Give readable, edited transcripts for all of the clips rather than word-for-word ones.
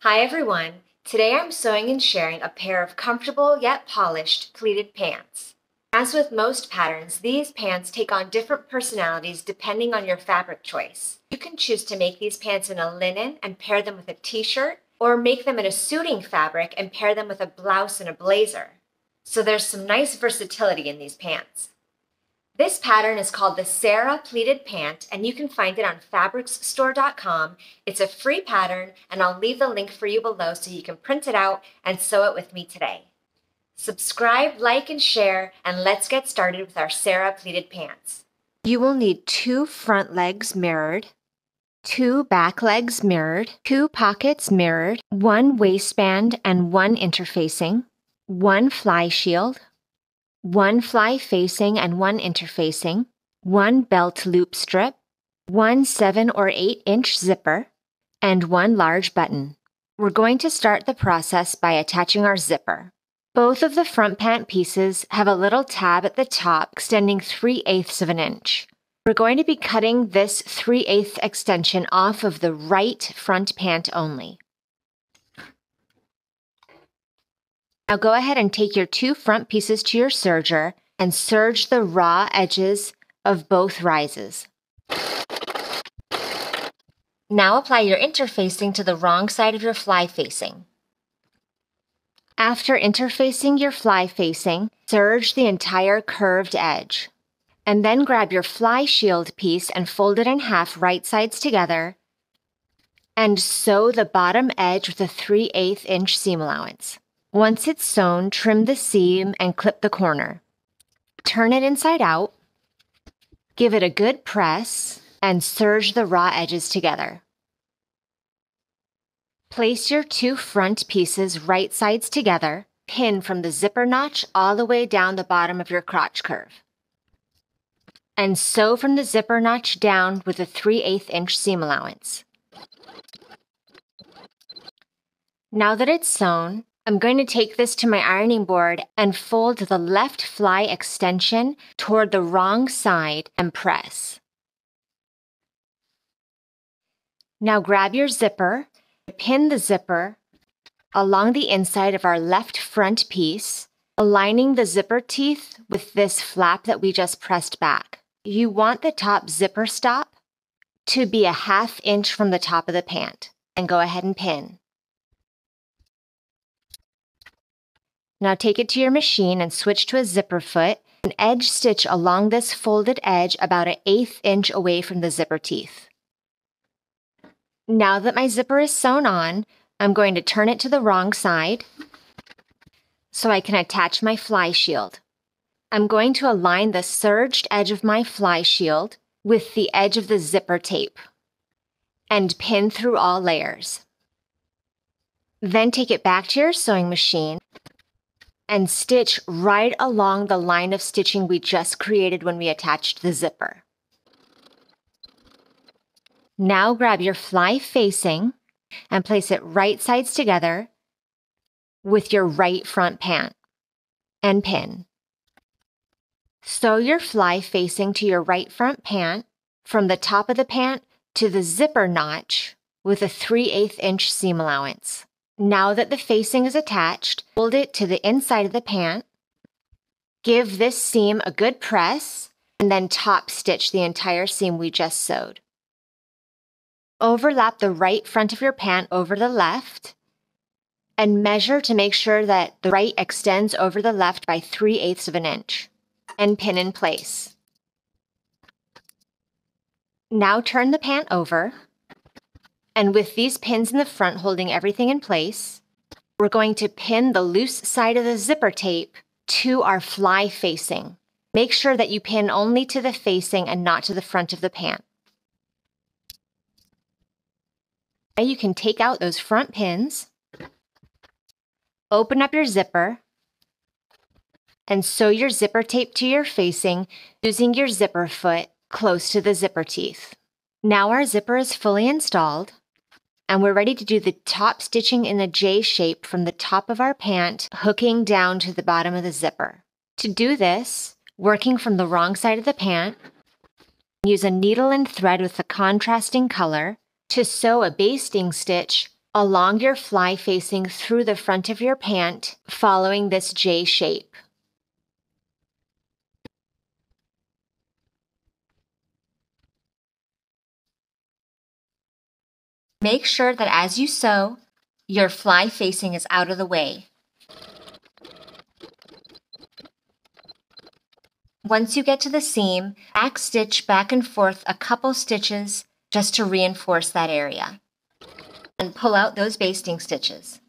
Hi everyone! Today I'm sewing and sharing a pair of comfortable yet polished pleated pants. As with most patterns, these pants take on different personalities depending on your fabric choice. You can choose to make these pants in a linen and pair them with a t-shirt, or make them in a suiting fabric and pair them with a blouse and a blazer. So there's some nice versatility in these pants. This pattern is called the Sara Pleated Pant, and you can find it on fabricsstore.com. It's a free pattern, and I'll leave the link for you below so you can print it out and sew it with me today. Subscribe, like, and share, and let's get started with our Sara Pleated Pants. You will need 2 front legs mirrored, 2 back legs mirrored, 2 pockets mirrored, 1 waistband and 1 interfacing, 1 fly shield, 1 fly facing and 1 interfacing, 1 belt loop strip, 1 7 or 8 inch zipper, and 1 large button. We're going to start the process by attaching our zipper. Both of the front pant pieces have a little tab at the top extending 3/8 of an inch. We're going to be cutting this 3/8 extension off of the right front pant only. Now go ahead and take your 2 front pieces to your serger and serge the raw edges of both rises. Now apply your interfacing to the wrong side of your fly facing. After interfacing your fly facing, serge the entire curved edge. And then grab your fly shield piece and fold it in half right sides together and sew the bottom edge with a 3/8 inch seam allowance. Once it's sewn, trim the seam and clip the corner. Turn it inside out, give it a good press, and serge the raw edges together. Place your 2 front pieces right sides together, pin from the zipper notch all the way down the bottom of your crotch curve. And sew from the zipper notch down with a 3/8 inch seam allowance. Now that it's sewn, I'm going to take this to my ironing board and fold the left fly extension toward the wrong side and press. Now grab your zipper, pin the zipper along the inside of our left front piece, aligning the zipper teeth with this flap that we just pressed back. You want the top zipper stop to be a 1/2 inch from the top of the pant, and go ahead and pin. Now take it to your machine and switch to a zipper foot and edge stitch along this folded edge about 1/8 inch away from the zipper teeth. Now that my zipper is sewn on, I'm going to turn it to the wrong side so I can attach my fly shield. I'm going to align the serged edge of my fly shield with the edge of the zipper tape and pin through all layers. Then take it back to your sewing machine and stitch right along the line of stitching we just created when we attached the zipper. Now grab your fly facing and place it right sides together with your right front pant and pin. Sew your fly facing to your right front pant from the top of the pant to the zipper notch with a 3/8 inch seam allowance. Now that the facing is attached, fold it to the inside of the pant, give this seam a good press, and then top stitch the entire seam we just sewed. Overlap the right front of your pant over the left, and measure to make sure that the right extends over the left by 3/8 of an inch, and pin in place. Now turn the pant over. And with these pins in the front holding everything in place, we're going to pin the loose side of the zipper tape to our fly facing. Make sure that you pin only to the facing and not to the front of the pant. Now you can take out those front pins, open up your zipper, and sew your zipper tape to your facing using your zipper foot close to the zipper teeth. Now our zipper is fully installed, and we're ready to do the top stitching in a J shape from the top of our pant, hooking down to the bottom of the zipper. To do this, working from the wrong side of the pant, use a needle and thread with a contrasting color to sew a basting stitch along your fly facing through the front of your pant, following this J shape. Make sure that as you sew, your fly facing is out of the way. Once you get to the seam, back stitch back and forth a couple stitches just to reinforce that area. And pull out those basting stitches.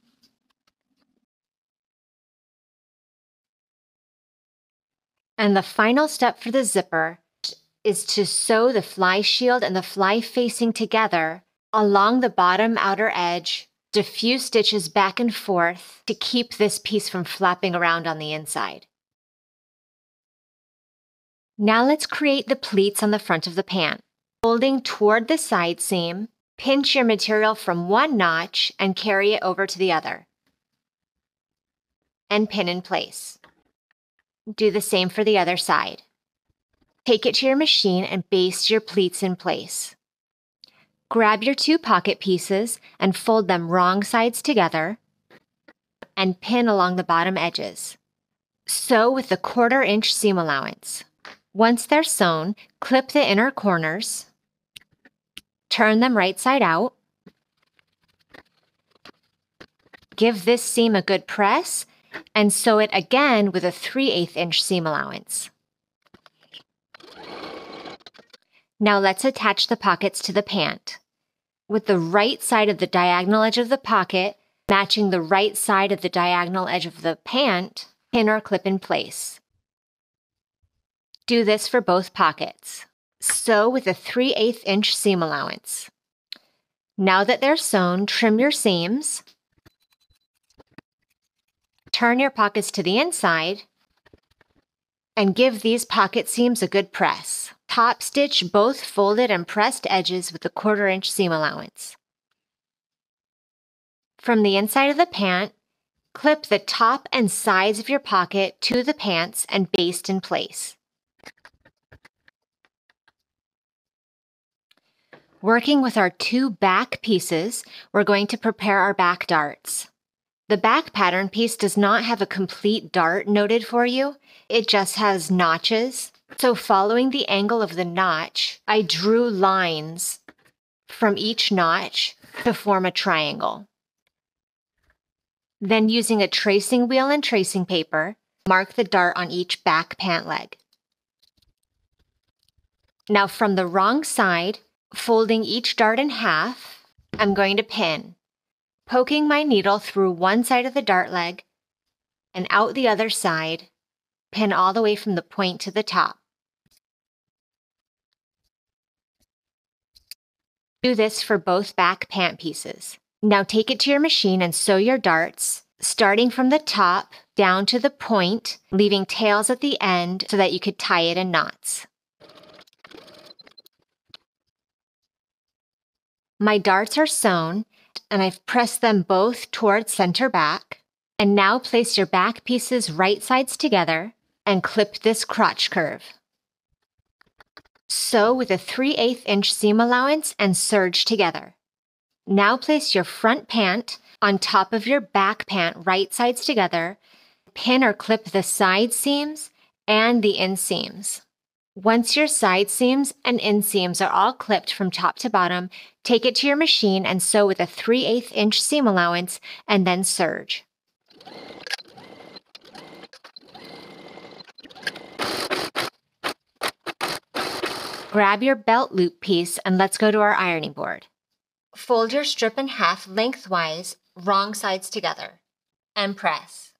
And the final step for the zipper is to sew the fly shield and the fly facing together along the bottom outer edge, a few stitches back and forth to keep this piece from flapping around on the inside. Now let's create the pleats on the front of the pant. Folding toward the side seam, pinch your material from one notch and carry it over to the other. And pin in place. Do the same for the other side. Take it to your machine and baste your pleats in place. Grab your two pocket pieces and fold them wrong sides together and pin along the bottom edges. Sew with the 1/4 inch seam allowance. Once they're sewn, clip the inner corners, turn them right side out, give this seam a good press, and sew it again with a 3/8 inch seam allowance. Now let's attach the pockets to the pant. With the right side of the diagonal edge of the pocket matching the right side of the diagonal edge of the pant, pin or clip in place. Do this for both pockets. Sew with a 3/8 inch seam allowance. Now that they're sewn, trim your seams. Turn your pockets to the inside and give these pocket seams a good press. Top stitch both folded and pressed edges with the 1/4 inch seam allowance. From the inside of the pant, clip the top and sides of your pocket to the pants and baste in place. Working with our two back pieces, we're going to prepare our back darts. The back pattern piece does not have a complete dart noted for you. It just has notches. So following the angle of the notch, I drew lines from each notch to form a triangle. Then using a tracing wheel and tracing paper, mark the dart on each back pant leg. Now from the wrong side, folding each dart in half, I'm going to pin, poking my needle through one side of the dart leg and out the other side, pin all the way from the point to the top. Do this for both back pant pieces. Now take it to your machine and sew your darts, starting from the top down to the point, leaving tails at the end so that you could tie it in knots. My darts are sewn, and I've pressed them both towards center back. And now place your back pieces right sides together and clip this crotch curve. Sew with a 3/8 inch seam allowance and serge together. Now place your front pant on top of your back pant right sides together. Pin or clip the side seams and the inseams. Once your side seams and inseams are all clipped from top to bottom, take it to your machine and sew with a 3/8 inch seam allowance and then serge. Grab your belt loop piece and let's go to our ironing board. Fold your strip in half lengthwise, wrong sides together, and press.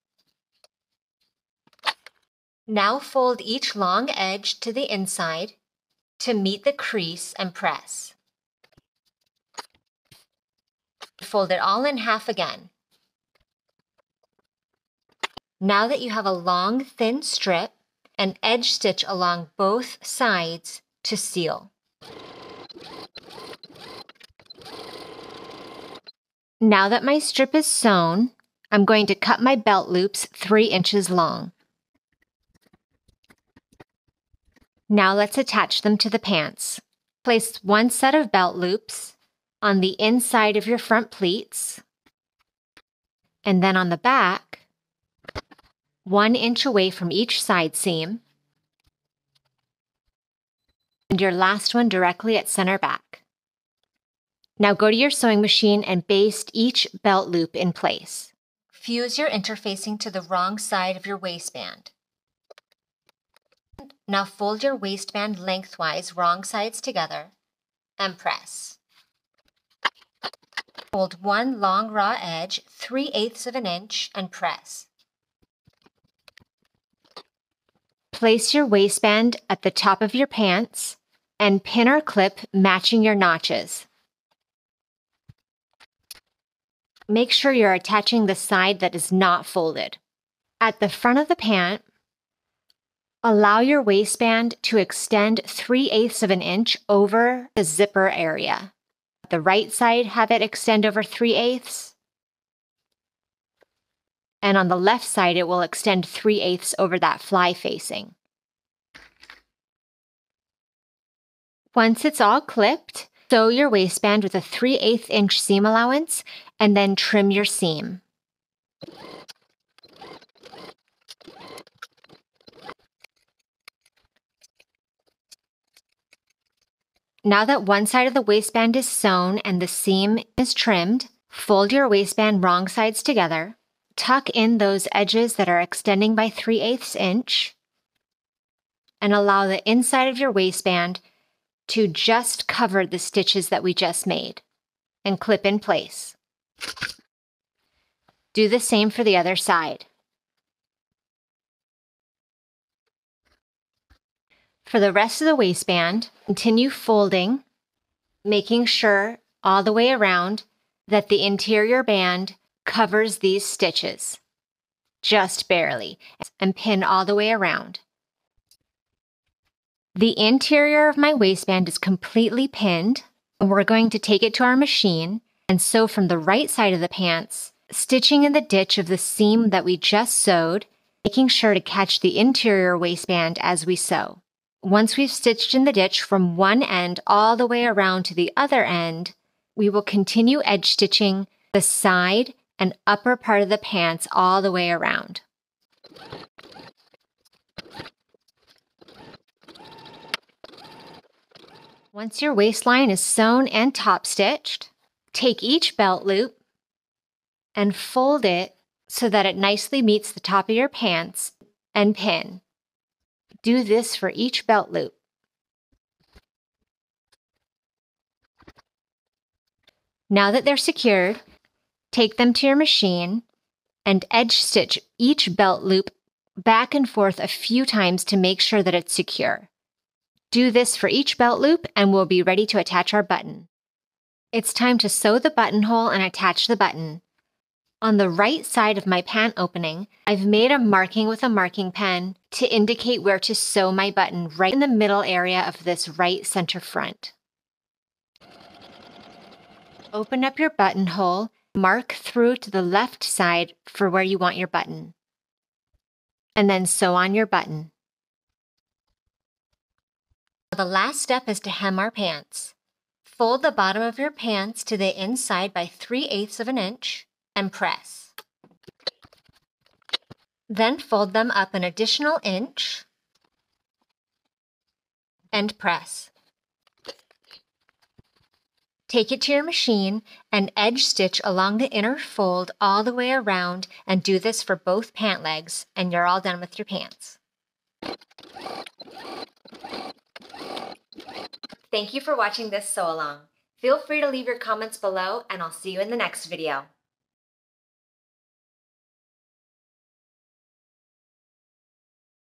Now fold each long edge to the inside to meet the crease and press. Fold it all in half again. Now that you have a long, thin strip, and edge stitch along both sides to seal. Now that my strip is sewn, I'm going to cut my belt loops 3 inches long. Now let's attach them to the pants. Place one set of belt loops on the inside of your front pleats, and then on the back, 1 inch away from each side seam, and your last one directly at center back. Now go to your sewing machine and baste each belt loop in place. Fuse your interfacing to the wrong side of your waistband. Now fold your waistband lengthwise, wrong sides together, and press. Fold one long raw edge 3/8 of an inch and press. Place your waistband at the top of your pants and pin or clip matching your notches. Make sure you're attaching the side that is not folded. At the front of the pant, allow your waistband to extend 3/8 of an inch over the zipper area. The right side, have it extend over 3/8, and on the left side, it will extend 3/8 over that fly facing. Once it's all clipped, sew your waistband with a 3/8 inch seam allowance and then trim your seam. Now that one side of the waistband is sewn and the seam is trimmed, fold your waistband wrong sides together, tuck in those edges that are extending by 3/8 inch, and allow the inside of your waistband to just cover the stitches that we just made, and clip in place. Do the same for the other side. For the rest of the waistband, continue folding, making sure all the way around that the interior band covers these stitches, just barely, and pin all the way around. The interior of my waistband is completely pinned, and we're going to take it to our machine and sew from the right side of the pants, stitching in the ditch of the seam that we just sewed, making sure to catch the interior waistband as we sew. Once we've stitched in the ditch from one end all the way around to the other end, we will continue edge stitching the side and upper part of the pants all the way around. Once your waistline is sewn and top stitched, take each belt loop and fold it so that it nicely meets the top of your pants and pin. Do this for each belt loop. Now that they're secured, take them to your machine and edge stitch each belt loop back and forth a few times to make sure that it's secure. Do this for each belt loop and we'll be ready to attach our button. It's time to sew the buttonhole and attach the button. On the right side of my pant opening, I've made a marking with a marking pen to indicate where to sew my button right in the middle area of this right center front. Open up your buttonhole, mark through to the left side for where you want your button, and then sew on your button. The last step is to hem our pants. Fold the bottom of your pants to the inside by 3/8 of an inch and press. Then fold them up an additional inch and press. Take it to your machine and edge stitch along the inner fold all the way around, and do this for both pant legs, and you're all done with your pants. Thank you for watching this sew along. Feel free to leave your comments below, and I'll see you in the next video.